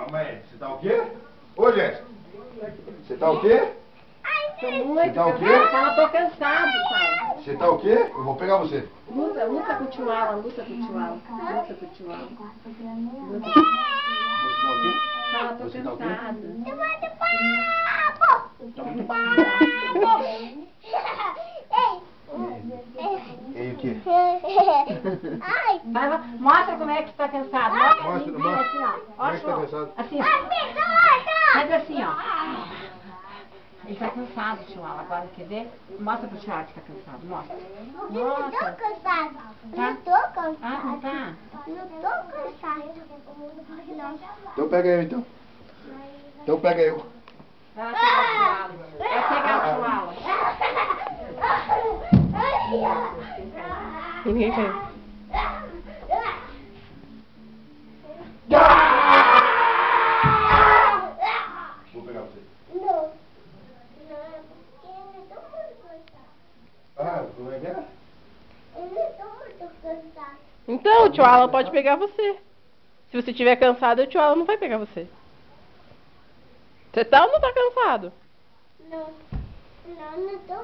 Calma aí, você tá o quê? Ô, Jéssica, você tá o quê? Você tá o quê? Eu tô cansado, pai. Você tá o quê? Eu vou pegar você. Luta com o Chihuahua, luta com o Chihuahua. Luta com o Chihuahua. Luta. Você tá o quê? Fala, tô Você tá o quê? cansada. E o quê? Vai, vai, mostra como é que você tá cansado. Mostra, Assim, mostra. assim, ó. Como é que você tá cansado? Assim, ó. Faz assim, ó. Ele tá cansado, Chihuahua. Agora, quer ver? Mostra pro Chihuahua que tá cansado. Mostra. Não tô cansado. Tá? Não tô cansado. Ah, não tá? Não tô cansado. Não. Então pega eu, então. Então pega eu. Vai lá pegar o Chihuahua. Vai pegar o Chihuahua. Ninguém caiu. Vou pegar você. Não. Não, porque eu tô muito cansado. Ah, como é que é? Eu não tô muito cansado. Então, o Chihuahua pode pegar você. Se você estiver cansado, o Chihuahua não vai pegar você. Você tá ou não tá cansado? Não. Não tô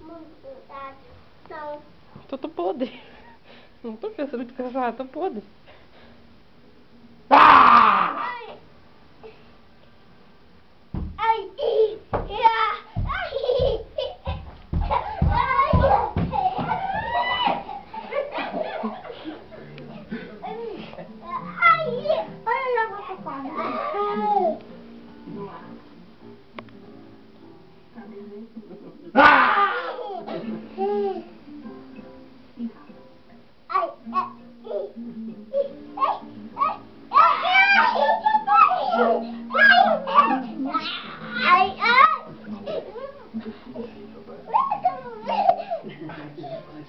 muito cansado. Não. Tô podre. Não tô pensando muito cansado, tô podre. Ai. Ai. Ai. Olha lá, vou tocar.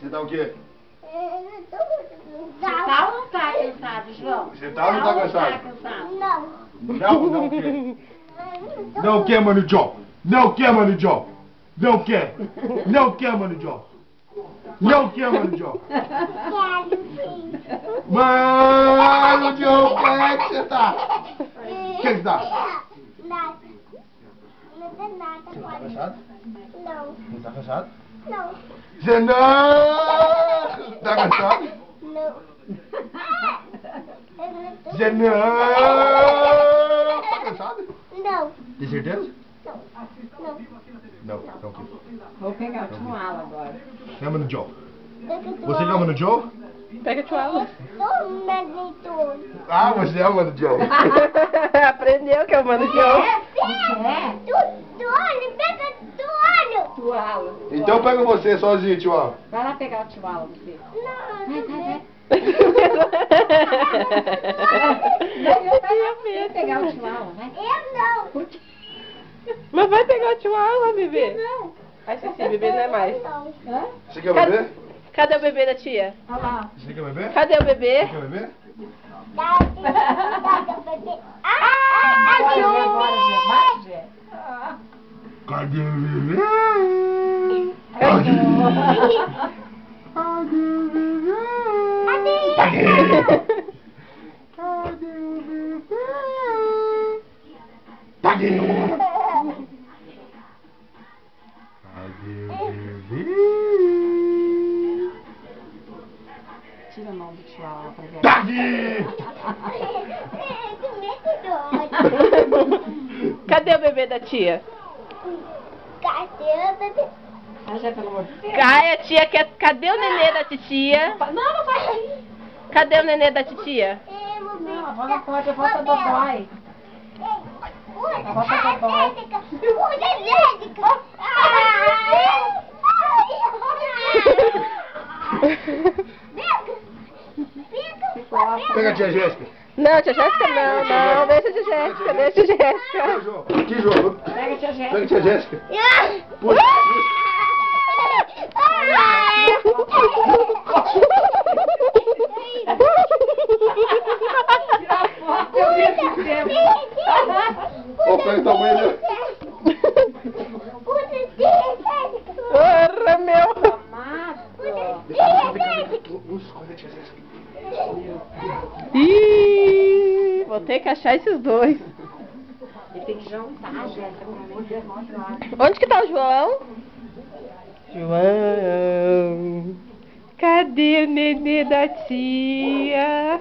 Você tá o quê? Tá ou não tá cansado, João? Você tá ou não tá cansado? Não. Não o quê? Não quer, Mano Joe? Não quer, Mano Joe? Não quer? Não quer, Mano Joe? Não quer, Mano Joe? Quero sim. Mano Joe, como é que você tá? O que você tá? Nada. Não tem nada. Você tá cansado? Não. Você tá cansado? Não. Você não! Tá cansado? Não. Eu não tô. Você não! Tá cansado? Não. Tem certeza? Não. Não, não quer. Vou pegar o Chihuahua agora. É, Mano Joe? Você Você que é o Mano Joe? Pega o Chihuahua. Tô meditando. Ah, você é o Mano Joe. Aprendeu que é o Mano Joe. É? Do olho, pega do olho. Chihuahua. Então pega você sozinho, tio. Vai lá pegar o Chihuahua, você. Não, Vai, vai, vai. Eu Vai pegar o Chihuahua, vai. Eu não. Mas vai pegar o Chihuahua, bebê. Não. Vai ser sim, bebê não é mais. Não. Hã? Você quer beber? Cadê o bebê da tia? Olha lá. Você quer beber? Cadê o bebê? Quer beber? Agora, Gê, agora, Gê. Vai, Gê. Cadê o bebê? Cadê? Cadê o bebê? Cadê? Cadê o bebê? Cadê? Cadê o bebê? Tira a mão do Chihuahua pra ver. Cadê? Cadê o bebê da tia? Cadê o bebê? Ah, já, pelo amor de Deus. Cai, a tia quer. Cadê o nenê da titia? Não, não vai. Cadê o nenê da titia? Não, a avó não pode, a avó tá dodói. A avó tá dodói. Pega a tia Jéssica. Não, tia Jéssica não, não, deixa a tia Jéssica, deixa a tia Jéssica. Aqui, João. Pega a tia Jéssica. Pega a tia Jéssica. Puxa. Tira foto, eu vi esse tempo. Ô, pega tua mãe ali. Porra, meu. Amado. Escolhe a tia Jéssica. Ih, vou ter que achar esses dois. Ele tem que juntar, Jéssica, pelo amor de Deus, mostra lá. Onde que tá o João? João, cadê o nenê da tia?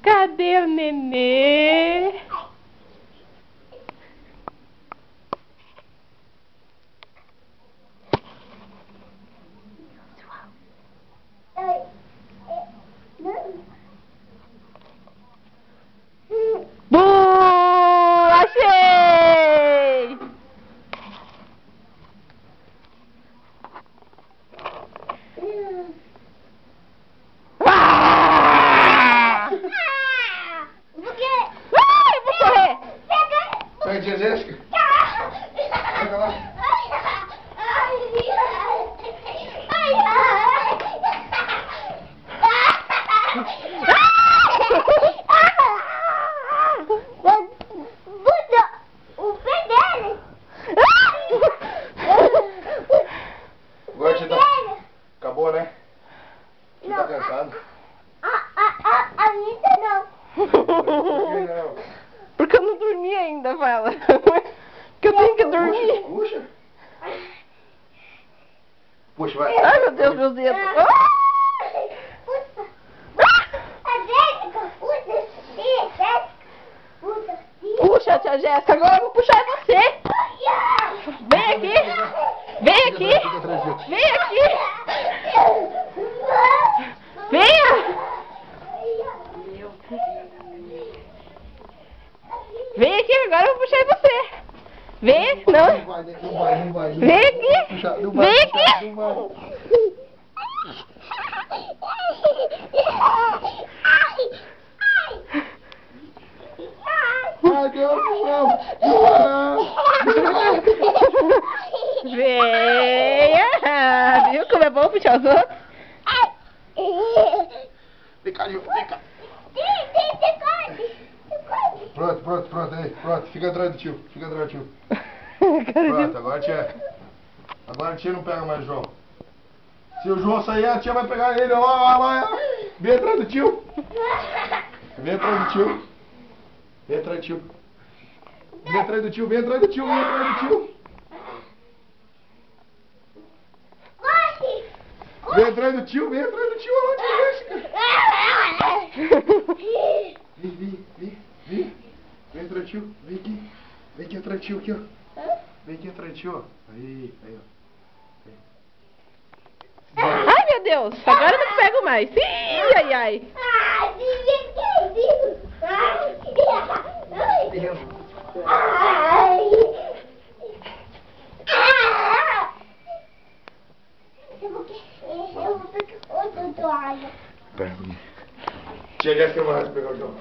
Cadê o nenê? Achei! Eu vou correr! Pega, tia Jéssica. Pega lá. O pé dele! Agora te dá. Acabou, né? Você tá cansado? A Anitta não. Não. Porque eu não dormi ainda, fala. Porque eu tenho que dormir. Puxa. Puxa, vai. Ai, meu Deus, meus dedos. Puxa, tia Jéssica, agora eu vou puxar você. Vem aqui. Vem aqui. Vem aqui. Venha. Vem aqui, agora eu vou puxar você. Vem, não. Não vai. Vem aqui. Vem aqui. Ai, Deus do céu. Venha. Viu como é bom puxar os outros? Vem cá, Gil, vem cá. Pronto, aí. Pronto, fica atrás do tio. Pronto, agora a tia não pega mais o João. Se o João sair, a tia vai pegar ele. Ó. Vem atrás do tio. Vem atrás do tio. Vem atrás do tio. Vem atrás do tio. Ó, tia Jéssica. Vem. Vem atrás do tio. Vem aqui. Vem aqui atrás do tio, aqui, ó. Vem aqui atrás do tio, ó. Aí, ó. Ai, meu Deus. Agora eu não pego mais. Ih, ai. Eu vou pegar outra toalha. Pega. Tia Jéssica vai pegar o João.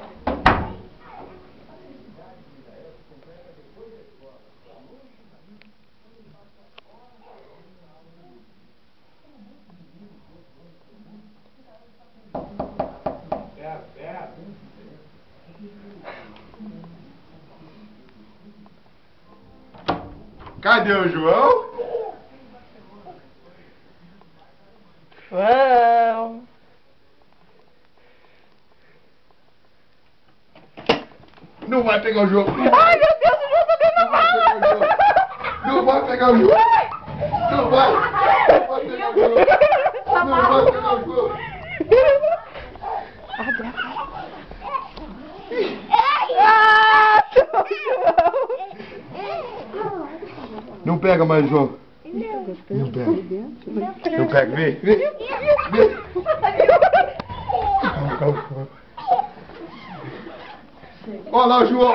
Cadê o João? João. Não vai pegar o João. Ai, meu Deus, o João tá dentro da mala. Não vai pegar o João. Não vai pegar o João. Não pega mais, João. Não pega. Não pega. Vem. Calma. Olha lá o João.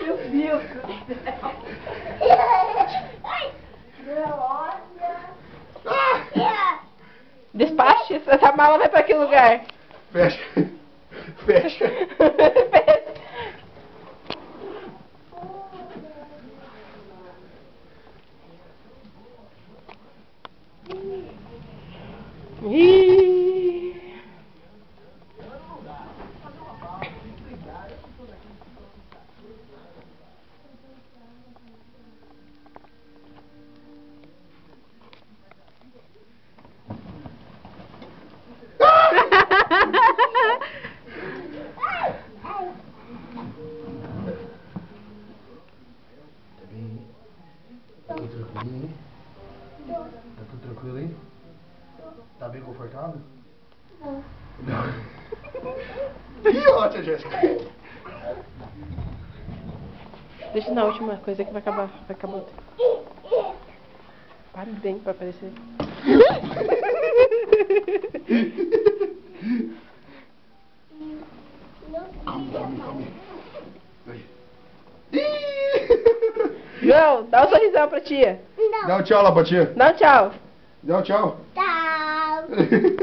Meu Deus do céu. Despache, essa mala vai pra que lugar? Fecha. Fecha. Ih. Tá tudo tranquilo aí? Tá bem confortável? Não. Não. Ih, ó, tia Jéssica. Deixa na última coisa que vai acabar. Vai acabar o tempo. Para bem pra aparecer. Calma. Aí. João, dá um sorrisão pra tia. Dá um tchau lá pra tia. Dá um tchau. Dá um tchau. Tchau.